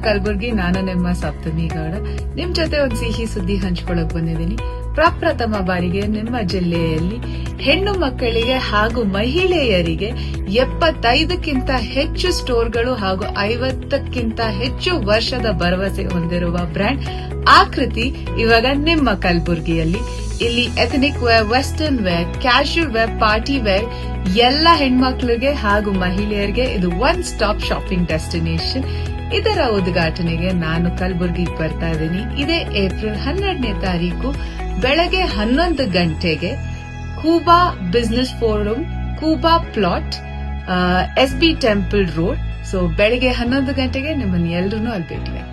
ಕಲಬುರ್ಗಿ. ನಾನು ನಿಮ್ಮ ಸಪ್ತಮಿ ಗೌಡ. ನಿಮ್ ಜೊತೆ ಒಂದು ಸಿಹಿ ಸುದ್ದಿ ಹಂಚ್ಕೊಳಕ್ ಬಂದಿದ್ದೀನಿ. ಪ್ರಪ್ರಥಮ ಬಾರಿಗೆ ನಿಮ್ಮ ಜಿಲ್ಲೆಯಲ್ಲಿ ಹೆಣ್ಣು ಮಕ್ಕಳಿಗೆ ಹಾಗೂ ಮಹಿಳೆಯರಿಗೆ 75ಕ್ಕಿಂತ ಹೆಚ್ಚು ಸ್ಟೋರ್ಗಳು ಹಾಗೂ 50ಕ್ಕಿಂತ ಹೆಚ್ಚು ವರ್ಷದ ಭರವಸೆ ಹೊಂದಿರುವ ಬ್ರ್ಯಾಂಡ್ ಆಕೃತಿ ಇವಾಗ ನಿಮ್ಮ ಕಲಬುರ್ಗಿಯಲ್ಲಿ. ಇಲ್ಲಿ ethnic wear, western wear, casual wear, party wear ಎಲ್ಲ ಹೆಣ್ಮಕ್ಳಿಗೆ ಹಾಗೂ ಮಹಿಳೆಯರಿಗೆ ಇದು ಒನ್ ಸ್ಟಾಪ್ ಶಾಪಿಂಗ್ ಡೆಸ್ಟಿನೇಷನ್. ಇದರ ಉದ್ಘಾಟನೆಗೆ ನಾನು ಕಲಬುರ್ಗಿಗೆ ಬರ್ತಾ ಇದ್ದೀನಿ. ಇದೇ ಏಪ್ರಿಲ್ 12ನೇ ತಾರೀಕು ಬೆಳಗ್ಗೆ 11 ಗಂಟೆಗೆ Khuba business forum, Khuba plot, SB temple road. So ಬೆಳಗ್ಗೆ 11 ಗಂಟೆಗೆ ನಿಮ್ಮನ್ನ ಎಲ್ರೂ ಅಲ್ಲಿ ಭೇಟಿಯಾಗ್ತೀನಿ.